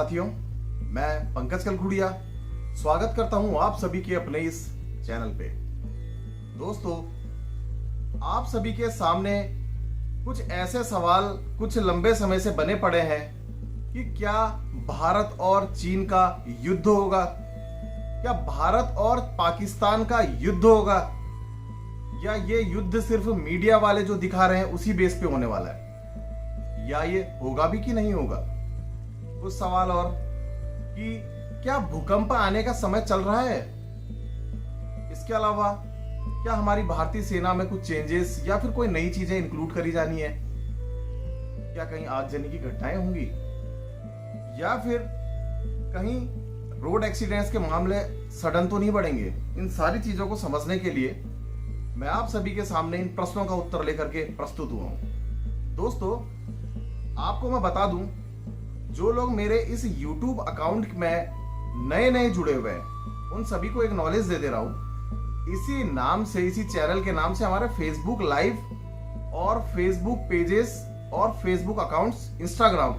साथियों, मैं पंकज कलखुड़िया स्वागत करता हूं आप सभी के अपने इस चैनल पे। दोस्तों, आप सभी के सामने कुछ ऐसे सवाल कुछ लंबे समय से बने पड़े हैं कि क्या भारत और चीन का युद्ध होगा, क्या भारत और पाकिस्तान का युद्ध होगा, या ये युद्ध सिर्फ मीडिया वाले जो दिखा रहे हैं उसी बेस पे होने वाला है, या ये होगा भी कि नहीं होगा। कुछ सवाल और कि क्या भूकंप आने का समय चल रहा है, इसके अलावा क्या हमारी भारतीय सेना में कुछ चेंजेस या फिर कोई नई चीजें इंक्लूड करी जानी है, क्या कहीं आगजनी की घटनाएं होंगी, या फिर कहीं रोड एक्सीडेंट्स के मामले सडन तो नहीं बढ़ेंगे। इन सारी चीजों को समझने के लिए मैं आप सभी के सामने इन प्रश्नों का उत्तर लेकर के प्रस्तुत हुआ हूं। दोस्तों, आपको मैं बता दूं, जो लोग मेरे इस YouTube अकाउंट में नए नए जुड़े हुए हैं उन सभी को एक नॉलेज दे दे रहा हूं। इसी नाम से, इसी चैनल के नाम से हमारे फेसबुक लाइव और फेसबुक पेजेस और फेसबुक अकाउंट्स, इंस्टाग्राम,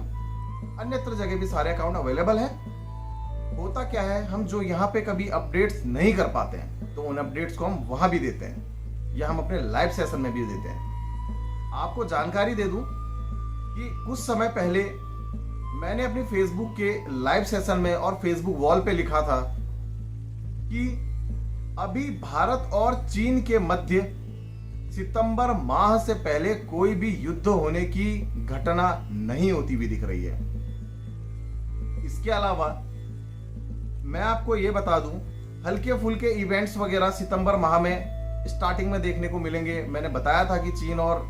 अन्यत्र जगह भी सारे अकाउंट अवेलेबल हैं। होता क्या है, हम जो यहाँ पे कभी अपडेट्स नहीं कर पाते हैं तो उन अपडेट्स को हम वहां भी देते हैं या हम अपने लाइव सेशन में भी देते हैं। आपको जानकारी दे दूं कि कुछ समय पहले मैंने अपनी फेसबुक के लाइव सेशन में और फेसबुक वॉल पे लिखा था कि अभी भारत और चीन के मध्य सितंबर माह से पहले कोई भी युद्ध होने की घटना नहीं होती हुई दिख रही है। इसके अलावा मैं आपको यह बता दूं, हल्के फुल्के इवेंट्स वगैरह सितंबर माह में स्टार्टिंग में देखने को मिलेंगे। मैंने बताया था कि चीन और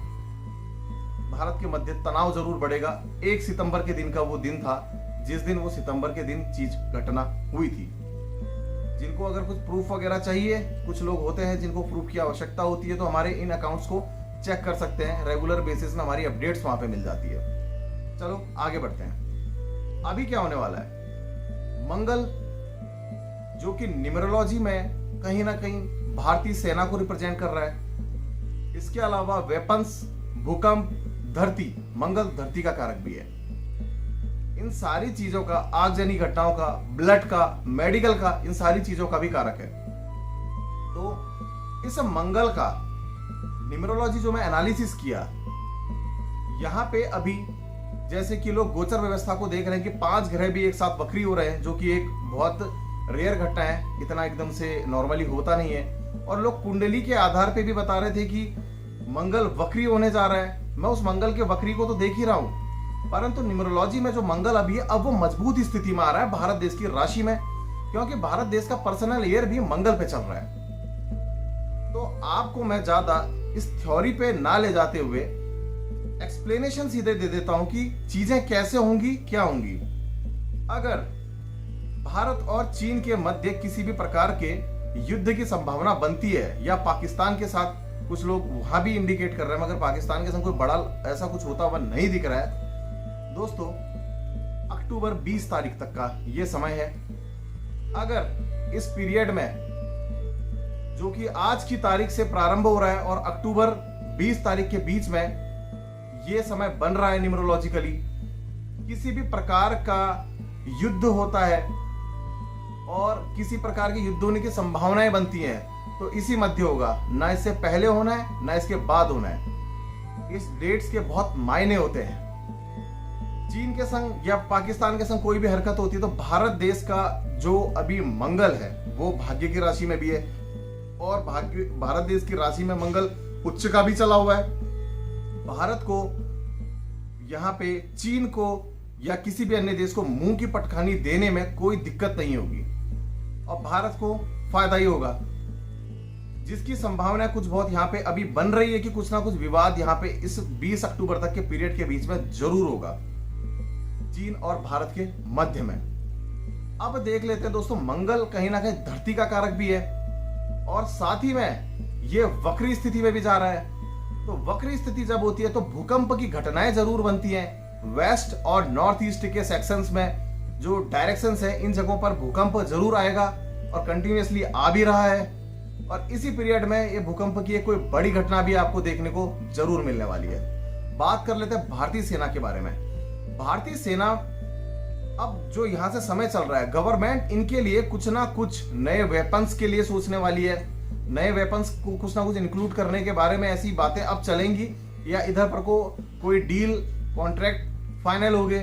भारत के मध्य तनाव जरूर बढ़ेगा। 1 सितंबर के दिन का वो दिन था जिस दिन वो सितंबर के दिन चीज घटना हुई थी। जिनको अगर कुछ प्रूफ वगैरह चाहिए, कुछ लोग होते हैं जिनको प्रूफ की आवश्यकता होती है, तो हमारे इन अकाउंट्स को चेक कर सकते हैं। रेगुलर बेसिस में हमारी अपडेट्स वहां पे मिल जाती है। चलो आगे बढ़ते हैं। अभी क्या होने वाला है, मंगल जो कि न्यूमरोलॉजी में कहीं ना कहीं भारतीय सेना को रिप्रेजेंट कर रहा है। इसके अलावा वेपन्स, भूकंप, धरती, मंगल धरती का कारक भी है। इन सारी चीजों का, आगजनी घटनाओं का, ब्लड का, मेडिकल का, इन सारी चीजों का भी कारक है। तो इस मंगल का न्यूमरोलॉजी जो मैं एनालिसिस किया, यहां पे अभी जैसे कि लोग गोचर व्यवस्था को देख रहे हैं कि 5 ग्रह भी एक साथ वक्री हो रहे हैं, जो कि एक बहुत रेयर घटना है, इतना एकदम से नॉर्मली होता नहीं है। और लोग कुंडली के आधार पे भी बता रहे थे कि मंगल वक्री होने जा रहा है। मैं उस मंगल के वक्री को तो देख ही रहा हूं, परंतु न्यूमरोलॉजी में जो मंगल अभी है, अब वो मजबूत स्थिति में आ रहा है भारत देश की राशि में, क्योंकि भारत देश का पर्सनल ईयर भी मंगल पे चल रहा है। तो आपको मैं ज्यादा इस थ्योरी पे ना ले जाते हुए एक्सप्लेनेशन सीधे दे देता हूं कि चीजें कैसे होंगी, क्या होंगी। अगर भारत और चीन के मध्य किसी भी प्रकार के युद्ध की संभावना बनती है, या पाकिस्तान के साथ, कुछ लोग वहां भी इंडिकेट कर रहे हैं, मगर पाकिस्तान के संग कोई बड़ा ऐसा कुछ होता हुआ नहीं दिख रहा है। दोस्तों, अक्टूबर 20 तारीख तक का ये समय है। अगर इस पीरियड में, जो कि आज की तारीख से प्रारंभ हो रहा है और अक्टूबर 20 तारीख के बीच में ये समय बन रहा है न्यूमरोलॉजिकली, किसी भी प्रकार का युद्ध होता है और किसी प्रकार के युद्ध होने की संभावनाएं बनती हैं, तो इसी मध्य होगा। ना इससे पहले होना है, ना इसके बाद होना है। इस डेट्स के बहुत मायने होते हैं। चीन के संग या पाकिस्तान के संग कोई भी हरकत होती है तो भारत देश का जो अभी मंगल है वो भाग्य की राशि में भी है, और भारत देश की राशि में मंगल उच्च का भी चला हुआ है। भारत को यहाँ पे चीन को या किसी भी अन्य देश को मुंह की पटखानी देने में कोई दिक्कत नहीं होगी और भारत को फायदा ही होगा, जिसकी संभावना कुछ बहुत यहाँ पे अभी बन रही है कि कुछ ना कुछ विवाद यहाँ पे इस 20 अक्टूबर तक के पीरियड के बीच में जरूर होगा, चीन और भारत के मध्य में। अब देख लेते हैं दोस्तों, मंगल कहीं ना कहीं धरती का कारक भी है और साथ ही में ये वक्री स्थिति में भी जा रहा है। तो वक्री स्थिति जब होती है तो भूकंप की घटनाएं जरूर बनती हैं। वेस्ट और नॉर्थ ईस्ट के सेक्शंस में जो डायरेक्शंस है, इन जगहों पर भूकंप जरूर आएगा और कंटिन्यूअसली आ भी रहा है। और इसी पीरियड में ये भूकंप की कोई बड़ी घटना भी आपको देखने को जरूर मिलने वाली है। बात कर लेते हैं भारतीय सेना के बारे में। भारतीय सेना अब जो यहाँ से समय चल रहा है, गवर्नमेंट इनके लिए कुछ ना कुछ नए वेपन्स के लिए सोचने वाली है। नए वेपन्स को कुछ ना कुछ इंक्लूड करने के बारे में ऐसी बातें अब चलेंगी, या इधर पर को कोई डील कॉन्ट्रैक्ट फाइनल हो गए,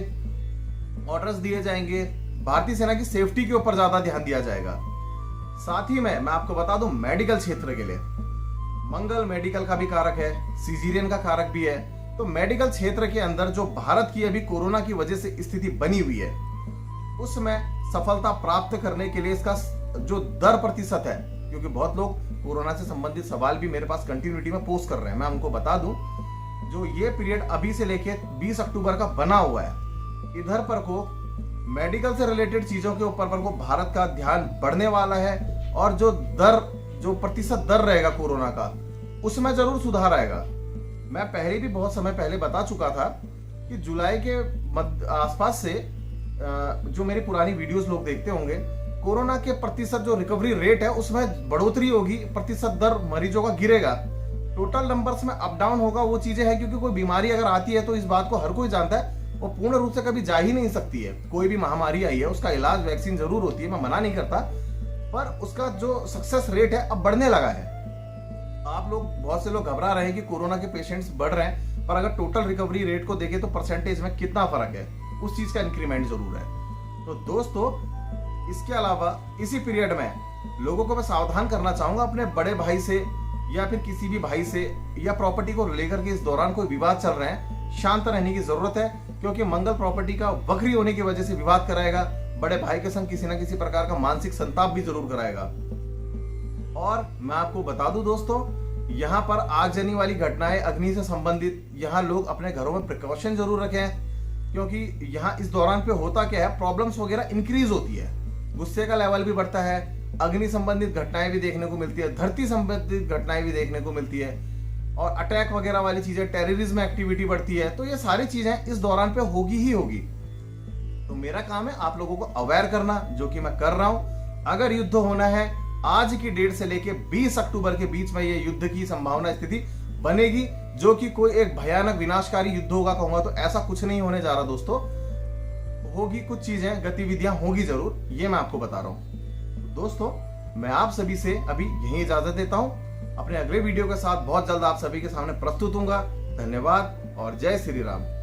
ऑर्डर्स दिए जाएंगे, भारतीय सेना की सेफ्टी के ऊपर ज्यादा ध्यान दिया जाएगा। साथ ही में मैं आपको बता दूं, मेडिकल क्षेत्र के लिए मंगल मेडिकल का भी कारक है, सीजीरियन का कारक भी है। तो मेडिकल क्षेत्र के अंदर जो भारत की अभी कोरोना की वजह से स्थिति बनी हुई है, उसमें सफलता प्राप्त करने के लिए इसका जो दर प्रतिशत है, क्योंकि बहुत लोग कोरोना से संबंधित सवाल भी मेरे पास कंटिन्यूटी में पोस्ट कर रहे हैं, मैं उनको बता दूं, जो ये पीरियड अभी से लेके 20 अक्टूबर का बना हुआ है, इधर पर को मेडिकल से रिलेटेड चीजों के ऊपर पर को भारत का ध्यान बढ़ने वाला है। और जो प्रतिशत दर रहेगा कोरोना का, उसमें जरूर सुधार आएगा। मैं पहले भी बहुत समय पहले बता चुका था कि जुलाई के आसपास से, जो मेरी पुरानी वीडियोस लोग देखते होंगे, कोरोना के प्रतिशत जो रिकवरी रेट है उसमें बढ़ोतरी होगी, प्रतिशत दर मरीजों का गिरेगा, टोटल नंबर्स में अप डाउन होगा। वो चीजें हैं, क्योंकि कोई बीमारी अगर आती है तो इस बात को हर कोई जानता है, वो पूर्ण रूप से कभी जा ही नहीं सकती है। कोई भी महामारी आई है, उसका इलाज वैक्सीन जरूर होती है, मैं मना नहीं करता, पर उसका जो सक्सेस रेट है अब बढ़ने लगा है। आप लोग, बहुत से लोग घबरा रहे हैं कि कोरोना के पेशेंट्स बढ़ रहे हैं, पर अगर टोटल रिकवरी रेट को देखें तो परसेंटेज में कितना फर्क है, उस चीज का इंक्रीमेंट जरूर है। तो दोस्तों, इसके अलावा इसी पीरियड में लोगों को मैं सावधान करना चाहूंगा, अपने बड़े भाई से या फिर किसी भी भाई से, या प्रॉपर्टी को लेकर के इस दौरान कोई विवाद चल रहे हैं, शांत रहने की जरूरत है, क्योंकि मंगल प्रॉपर्टी का वक्री होने की वजह से विवाद कराएगा, बड़े भाई के संग किसी न किसी प्रकार का मानसिक संताप भी जरूर कराएगा। और मैं आपको बता दूं दोस्तों, यहाँ पर आगजनी वाली घटनाएं, अग्नि से संबंधित, यहाँ लोग अपने घरों में प्रिकॉशन जरूर रखें, क्योंकि यहाँ इस दौरान पे होता क्या है, प्रॉब्लम्स वगैरह इंक्रीज होती है, गुस्से का लेवल भी बढ़ता है, अग्नि संबंधित घटनाएं भी देखने को मिलती है, धरती संबंधित घटनाएं भी देखने को मिलती है, और अटैक वगैरह वाली चीजें, टेररिज्म एक्टिविटी बढ़ती है। तो ये सारी चीजें इस दौरान पे होगी ही होगी। तो मेरा काम है आप लोगों को अवेयर करना, जो कि मैं कर रहा हूं। अगर युद्ध होना है, आज की डेट से लेके 20 अक्टूबर के बीच में ये युद्ध की संभावना स्थिति बनेगी, जो कि कोई एक भयानक विनाशकारी युद्ध होगा कहूंगा तो ऐसा कुछ नहीं होने जा रहा दोस्तों। होगी कुछ चीजें, गतिविधियां होगी जरूर, ये मैं आपको बता रहा हूं। दोस्तों, मैं आप सभी से अभी यही इजाजत देता हूं। अपने अगले वीडियो के साथ बहुत जल्द आप सभी के सामने प्रस्तुत होऊंगा। धन्यवाद और जय श्री राम।